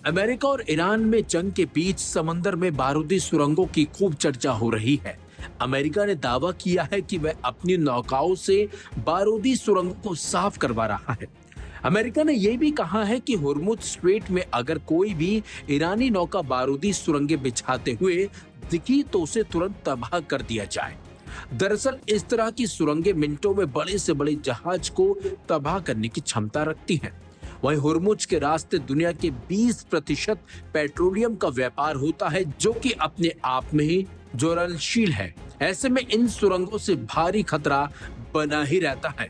America और Iran में जंग के बीच समंदर में बारूदी सुरंगों की खूब चर्चा हो रही है। अमेरिका ने दावा किया है कि वह अपनी नौकाओं से बारूदी सुरंगों को साफ करवा रहा है। अमेरिका ने यह भी कहा है कि हुर्मुज स्ट्रेट में अगर कोई भी ईरानी नौका बारूदी सुरंगें बिछाते हुए दिखी तो उसे तुरंत तबाह कर दिया जाए। दरअसल इस तरह की सुरंगें मिनटों में बड़े से बड़े जहाज को तबाह करने की क्षमता रखती हैं। वहीं हुर्मुज के रास्ते दुनिया के 20% पेट्रोलियम का व्यापार होता है, जो कि अपने आप में ही ज्वलनशील है। ऐसे में इन सुरंगों से भारी खतरा बना ही रहता है।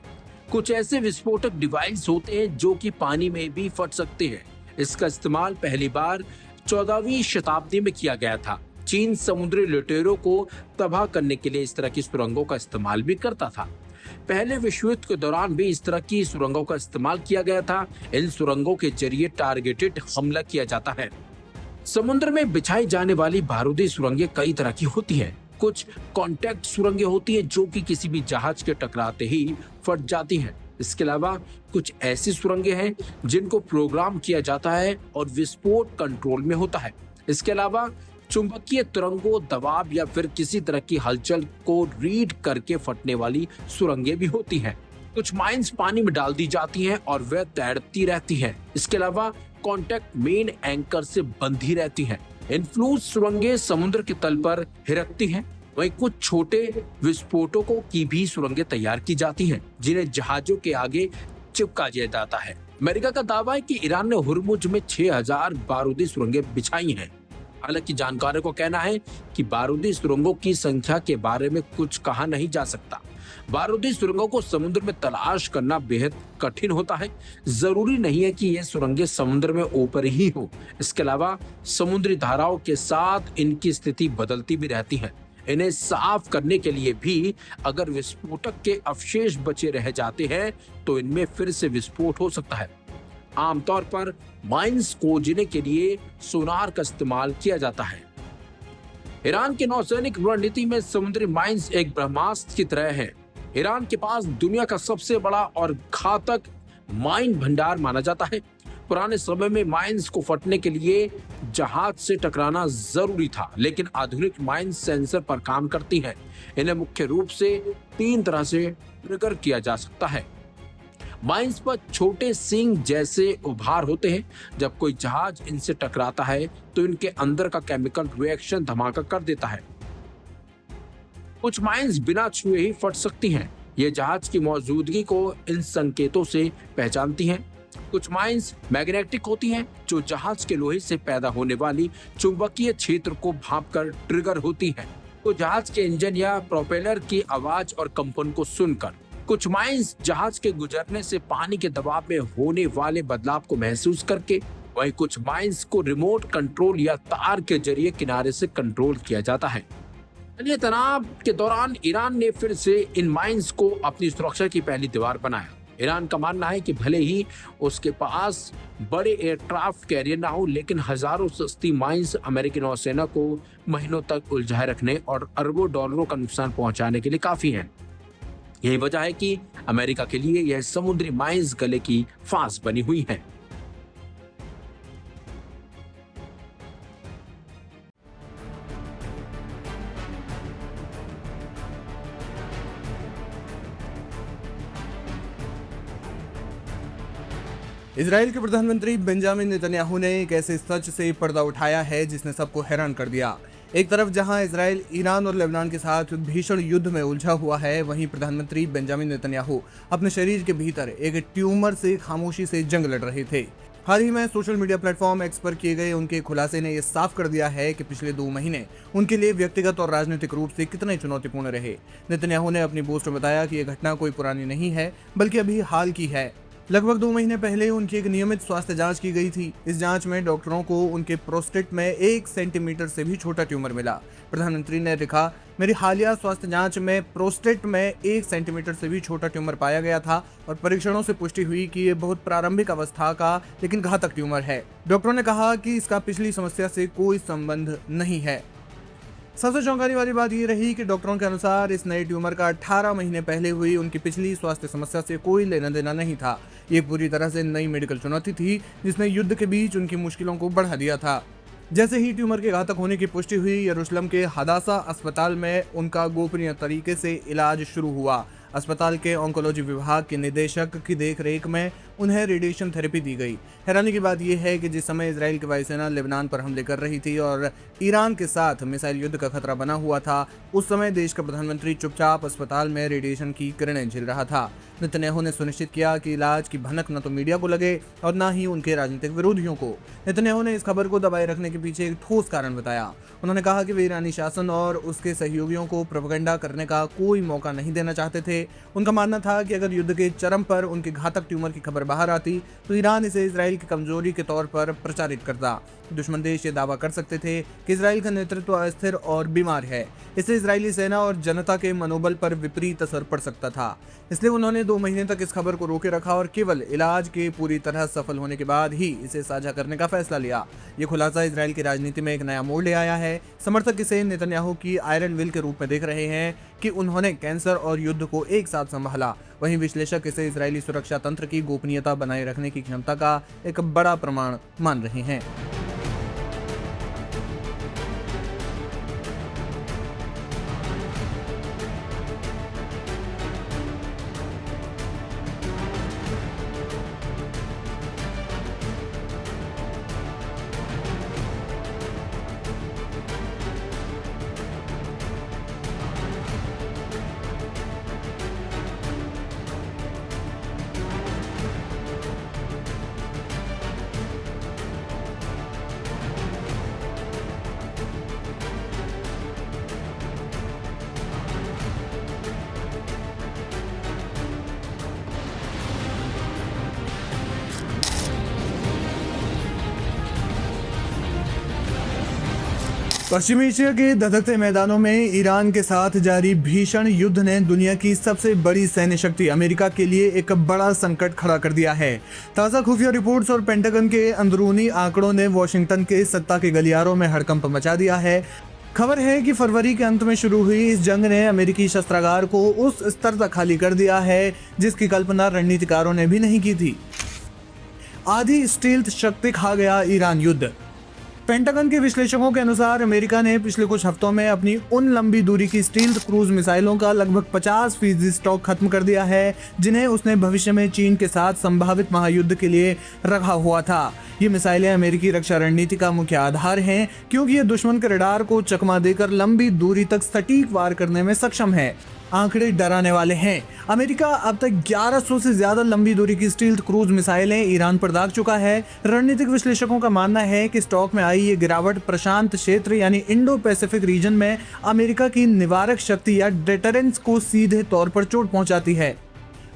कुछ ऐसे विस्फोटक डिवाइस होते हैं जो कि पानी में भी फट सकते हैं। इसका इस्तेमाल पहली बार 14वीं शताब्दी में किया गया था। चीन समुद्री लुटेरों को तबाह करने के लिए इस तरह की सुरंगों का इस्तेमाल भी करता था। पहले विश्व युद्ध के दौरान भी इस तरह की सुरंगों का इस्तेमाल किया गया था। इन सुरंगों के जरिए टारगेटेड हमला किया जाता है। समुद्र में बिछाई जाने वाली बारूदी सुरंगें कई तरह की होती हैं। कुछ कॉन्टैक्ट सुरंगें होती हैं जो कि किसी भी जहाज के टकराते ही फट जाती हैं। इसके अलावा कुछ ऐसी सुरंगें हैं जिनको प्रोग्राम किया जाता है और विस्फोट कंट्रोल में होता है। इसके अलावा चुंबकीय तरंगों, दबाव या फिर किसी तरह की हलचल को रीड करके फटने वाली सुरंगें भी होती हैं। कुछ माइंस पानी में डाल दी जाती हैं और वह तैरती रहती हैं। इसके अलावा कॉन्टैक्ट मेन एंकर से बंधी रहती हैं। इन्फ्लूज सुरंगें समुद्र के तल पर हिरकती हैं। वहीं कुछ छोटे विस्फोटकों की भी सुरंगें तैयार की जाती हैं, जिन्हें जहाजों के आगे चिपका दिया जाता है। अमेरिका का दावा है कि ईरान ने हुर्मुज में 6000 बारूदी सुरंगें बिछाई हैं। हालांकि जानकारों को कहना है कि बारूदी सुरंगों की संख्या के बारे में कुछ कहा नहीं जा सकता। बारूदी सुरंगों को समुद्र में तलाश करना बेहद कठिन होता है। जरूरी नहीं है कि ये सुरंगें समुद्र में ऊपर ही हो। इसके अलावा समुद्री धाराओं के साथ इनकी स्थिति बदलती भी रहती है। इन्हें साफ करने के लिए भी अगर विस्फोटक के अवशेष बचे रह जाते हैं तो इनमें फिर से विस्फोट हो सकता है। आमतौर पर माइंस खोजने के लिए सोनार का इस्तेमाल किया जाता है। ईरान की नौसैनिक रणनीति में समुद्री माइंस एक ब्रह्मास्त्र की तरह है। ईरान के पास दुनिया का सबसे बड़ा और घातक माइन भंडार माना जाता है। पुराने समय में माइंस को फटने के लिए जहाज से टकराना जरूरी था, लेकिन आधुनिक माइंस सेंसर पर काम करती हैं। इन्हें मुख्य रूप से 3 तरह से ट्रिगर किया जा सकता है। माइंस पर छोटे सींग जैसे उभार होते हैं। जब कोई जहाज इनसे टकराता है तो इनके अंदर का केमिकल रिएक्शन धमाका कर देता है। कुछ माइंस बिना छुए ही फट सकती हैं। ये जहाज की मौजूदगी को इन संकेतों से पहचानती हैं। कुछ माइंस मैग्नेटिक होती हैं, जो जहाज के लोहे से पैदा होने वाली चुंबकीय क्षेत्र को भांपकर ट्रिगर होती हैं। तो जहाज के इंजन या प्रोपेलर की आवाज और कंपन को सुनकर। कुछ माइंस जहाज के गुजरने से पानी के दबाव में होने वाले बदलाव को महसूस करके। वहीं कुछ माइंस को रिमोट कंट्रोल या तार के जरिए किनारे से कंट्रोल किया जाता है। तनाव के दौरान ईरान ने फिर से इन माइंस को अपनी सुरक्षा की पहली दीवार बनाया। ईरान का मानना है कि भले ही उसके पास बड़े एयरक्राफ्ट कैरियर ना हो, लेकिन हजारों सस्ती माइंस अमेरिकी नौसेना को महीनों तक उलझाए रखने और अरबों डॉलरों का नुकसान पहुंचाने के लिए काफी हैं। यही वजह है कि अमेरिका के लिए यह समुद्री माइंस गले की फांस बनी हुई है। इजराइल के प्रधानमंत्री बेंजामिन नेतन्याहू ने एक ऐसे सच से पर्दा उठाया है जिसने सबको हैरान कर दिया। एक तरफ जहां इजराइल ईरान और लेबनान के साथ भीषण युद्ध में उलझा हुआ है, वहीं प्रधानमंत्री बेंजामिन नेतन्याहू अपने शरीर के भीतर एक ट्यूमर से खामोशी से जंग लड़ रहे थे। हाल ही में सोशल मीडिया प्लेटफॉर्म एक्स पर किए गए उनके खुलासे ने यह साफ कर दिया है कि पिछले 2 महीने उनके लिए व्यक्तिगत और राजनीतिक रूप से कितने चुनौतीपूर्ण रहे। नेतन्याहू ने अपनी पोस्ट में बताया कि यह घटना कोई पुरानी नहीं है, बल्कि अभी हाल की है। लगभग 2 महीने पहले उनकी एक नियमित स्वास्थ्य जांच की गई थी। इस जांच में डॉक्टरों को उनके प्रोस्टेट में 1 सेंटीमीटर से भी छोटा ट्यूमर मिला। प्रधानमंत्री ने लिखा, मेरी हालिया स्वास्थ्य जांच में प्रोस्टेट में 1 सेंटीमीटर से भी छोटा ट्यूमर पाया गया था और परीक्षणों से पुष्टि हुई कि ये बहुत प्रारंभिक अवस्था का लेकिन घातक ट्यूमर है। डॉक्टरों ने कहा कि इसका पिछली समस्या से कोई संबंध नहीं है। सबसे चौंकाने वाली बात ये रही कि डॉक्टरों के अनुसार इस नए ट्यूमर का 18 महीने पहले हुई उनकी पिछली स्वास्थ्य समस्या से कोई लेना देना नहीं था। ये पूरी तरह से नई मेडिकल चुनौती थी जिसने युद्ध के बीच उनकी मुश्किलों को बढ़ा दिया था। जैसे ही ट्यूमर के घातक होने की पुष्टि हुई, यरूशलेम के हदासा अस्पताल में उनका गोपनीय तरीके से इलाज शुरू हुआ। अस्पताल के ऑन्कोलॉजी विभाग के निदेशक की देखरेख में उन्हें रेडिएशन थेरेपी दी गई। हैरानी की बात यह है कि जिस समय इजराइल की वायुसेना लेबनान पर हमले कर रही थी और ईरान के साथ मिसाइल युद्ध का खतरा बना हुआ था, उस समय देश का प्रधानमंत्री चुपचाप अस्पताल में रेडिएशन की किरणें झेल रहा था। नेतन्याहू ने सुनिश्चित किया कि इलाज की भनक न तो मीडिया को लगे और न ही उनके राजनीतिक विरोधियों को। नेतन्याहू ने इस खबर को दबाए रखने के पीछे एक ठोस कारण बताया। उन्होंने कहा कि वे ईरानी शासन और उसके सहयोगियों को प्रोपेगेंडा करने का कोई मौका नहीं देना चाहते थे। उनका मानना था कि अगर युद्ध के चरम पर उनके घातक ट्यूमर की खबर बाहर आती तो ईरान इसे इजराइल की कमजोरी के तौर पर प्रचारित करता। दुश्मन देश ये दावा कर सकते थे कि इजराइल का नेतृत्व अस्थिर और बीमार है, इससे इजरायली सेना और जनता के मनोबल पर विपरीत असर पड़ सकता था। इसलिए उन्होंने 2 महीने तक इस खबर को रोके रखा और केवल इलाज के पूरी तरह सफल होने के बाद ही इसे साझा करने का फैसला लिया। ये खुलासा इजराइल की राजनीति में एक नया मोड़ ले आया है। समर्थक इसे नेतन्याहू की आयरन विल के रूप में देख रहे हैं कि उन्होंने कैंसर और युद्ध को एक साथ संभाला। वहीं विश्लेषक इसे इजरायली सुरक्षा तंत्र की गोपनीयता बनाए रखने की क्षमता का एक बड़ा प्रमाण मान रहे हैं। पश्चिमी एशिया के धधकते मैदानों में ईरान के साथ जारी भीषण युद्ध ने दुनिया की सबसे बड़ी सैन्य शक्ति अमेरिका के लिए एक बड़ा संकट खड़ा कर दिया है। ताज़ा खुफिया रिपोर्ट्स और पेंटागन के अंदरूनी आंकड़ों ने वॉशिंगटन के सत्ता के गलियारों में हड़कंप मचा दिया है। खबर है कि फरवरी के अंत में शुरू हुई इस जंग ने अमेरिकी शस्त्रागार को उस स्तर तक खाली कर दिया है जिसकी कल्पना रणनीतिकारों ने भी नहीं की थी। आधी स्टील्थ शक्ति खा गया ईरान युद्ध। पेंटागन के विश्लेषकों के अनुसार अमेरिका ने पिछले कुछ हफ्तों में अपनी उन लंबी दूरी की स्टील्थ क्रूज मिसाइलों का लगभग 50% स्टॉक खत्म कर दिया है जिन्हें उसने भविष्य में चीन के साथ संभावित महायुद्ध के लिए रखा हुआ था। ये मिसाइलें अमेरिकी रक्षा रणनीति का मुख्य आधार हैं क्योंकि ये दुश्मन के रडार को चकमा देकर लंबी दूरी तक सटीक वार करने में सक्षम है। आंकड़े डराने वाले हैं। अमेरिका अब तक 1100 से ज्यादा लंबी दूरी की स्टील्थ क्रूज मिसाइलें ईरान पर दाग चुका है। रणनीतिक विश्लेषकों का मानना है कि स्टॉक में आई ये गिरावट प्रशांत क्षेत्र यानी इंडो पैसिफिक रीजन में अमेरिका की निवारक शक्ति या डेटरेंस को सीधे तौर पर चोट पहुंचाती है।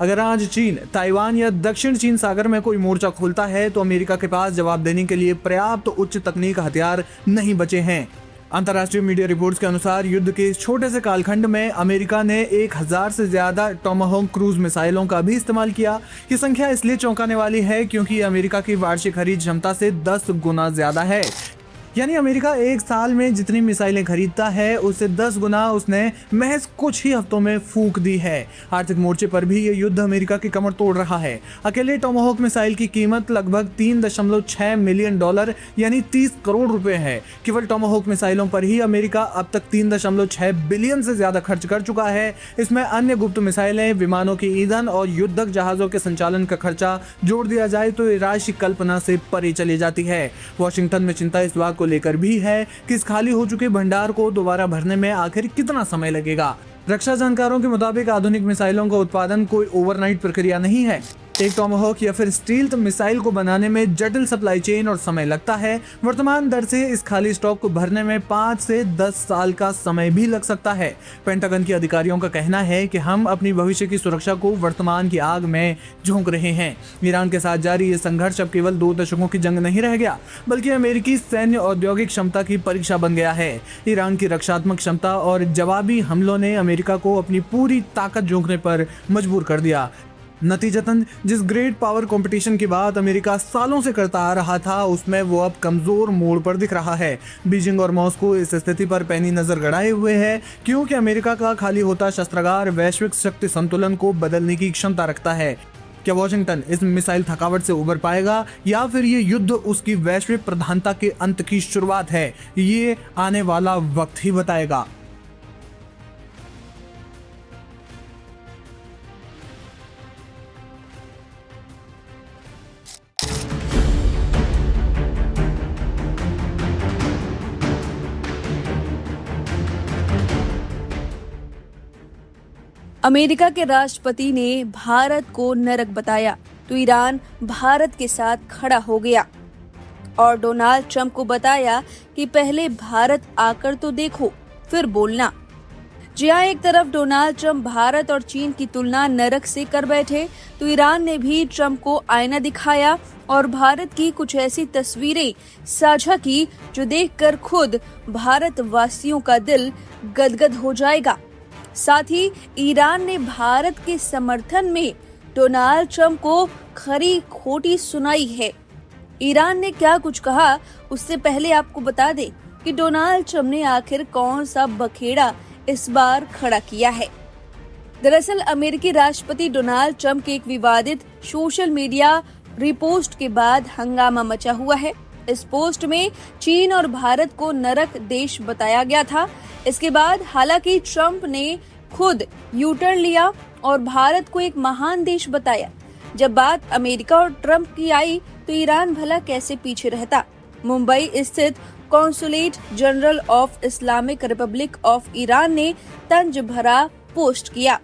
अगर आज चीन, ताइवान या दक्षिण चीन सागर में कोई मोर्चा खोलता है तो अमेरिका के पास जवाब देने के लिए पर्याप्त उच्च तकनीक हथियार नहीं बचे हैं। अंतर्राष्ट्रीय मीडिया रिपोर्ट्स के अनुसार युद्ध के इस छोटे से कालखंड में अमेरिका ने 1000 से ज्यादा टोमाहोक क्रूज मिसाइलों का भी इस्तेमाल किया। ये संख्या इसलिए चौंकाने वाली है क्योंकि अमेरिका की वार्षिक खरीद क्षमता से 10 गुना ज्यादा है। यानी अमेरिका एक साल में जितनी मिसाइलें खरीदता है उससे 10 गुना उसने महज कुछ ही हफ्तों में फूंक दी है। आर्थिक मोर्चे पर भी ये युद्ध अमेरिका की कमर तोड़ रहा है। अकेले टोमाहोक मिसाइल की कीमत लगभग 3.6 मिलियन डॉलर यानी 30 करोड़ रुपए है। केवल टोमाहोक मिसाइलों पर ही अमेरिका अब तक 3.6 बिलियन से ज्यादा खर्च कर चुका है। इसमें अन्य गुप्त मिसाइलें, विमानों के ईंधन और युद्धक जहाजों के संचालन का खर्चा जोड़ दिया जाए तो ये राशि कल्पना से परे चली जाती है। वॉशिंगटन में चिंता इस बात को लेकर भी है कि इस खाली हो चुके भंडार को दोबारा भरने में आखिर कितना समय लगेगा। रक्षा जानकारों के मुताबिक आधुनिक मिसाइलों का उत्पादन कोई ओवरनाइट प्रक्रिया नहीं है। एक टोमाहोक या फिर स्टील्थ मिसाइल को बनाने में जटिल सप्लाई चेन और समय लगता है। वर्तमान दर से इस खाली स्टॉक को भरने में 5 से 10 साल का समय भी लग सकता है। पेंटागन के अधिकारियों का कहना है कि हम अपनी भविष्य की सुरक्षा को वर्तमान की आग में झोंक रहे हैं। ईरान के साथ जारी ये संघर्ष अब केवल 2 दशकों की जंग नहीं रह गया बल्कि अमेरिकी सैन्य औद्योगिक क्षमता की परीक्षा बन गया है। ईरान की रक्षात्मक क्षमता और जवाबी हमलों ने अमेरिका को अपनी पूरी ताकत झोंकने पर मजबूर कर दिया। नतीजतन जिस ग्रेट पावर कंपटीशन की बात अमेरिका सालों से करता आ रहा था, उसमें वो अब कमजोर मोड़ पर दिख रहा है। बीजिंग और मॉस्को इस स्थिति पर पैनी नजर गड़ाए हुए है, क्योंकि अमेरिका का खाली होता शस्त्रागार वैश्विक शक्ति संतुलन को बदलने की क्षमता रखता है। क्या वॉशिंगटन इस मिसाइल थकावट से उबर पाएगा, या फिर ये युद्ध उसकी वैश्विक प्रधानता के अंत की शुरुआत है? ये आने वाला वक्त ही बताएगा। अमेरिका के राष्ट्रपति ने भारत को नरक बताया तो ईरान भारत के साथ खड़ा हो गया और डोनाल्ड ट्रंप को बताया कि पहले भारत आकर तो देखो फिर बोलना। जी हाँ, एक तरफ डोनाल्ड ट्रंप भारत और चीन की तुलना नरक से कर बैठे तो ईरान ने भी ट्रंप को आईना दिखाया और भारत की कुछ ऐसी तस्वीरें साझा की जो देखकर खुद भारतवासियों का दिल गदगद हो जाएगा। साथ ही ईरान ने भारत के समर्थन में डोनाल्ड ट्रंप को खरी खोटी सुनाई है। ईरान ने क्या कुछ कहा, उससे पहले आपको बता दें कि डोनाल्ड ट्रंप ने आखिर कौन सा बखेड़ा इस बार खड़ा किया है। दरअसल अमेरिकी राष्ट्रपति डोनाल्ड ट्रंप के एक विवादित सोशल मीडिया रिपोस्ट के बाद हंगामा मचा हुआ है। इस पोस्ट में चीन और भारत को नरक देश बताया गया था। इसके बाद हालांकि ट्रंप ने खुद यू टर्न लिया और भारत को एक महान देश बताया। जब बात अमेरिका और ट्रंप की आई तो ईरान भला कैसे पीछे रहता। मुंबई स्थित consulate general of Islamic Republic of Iran ने तंज भरा पोस्ट किया।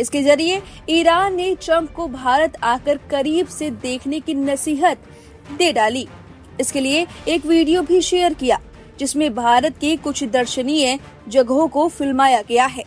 इसके जरिए ईरान ने ट्रंप को भारत आकर करीब से देखने की नसीहत दे डाली। इसके लिए एक वीडियो भी शेयर किया जिसमें भारत के कुछ दर्शनीय जगहों को फिल्माया गया है।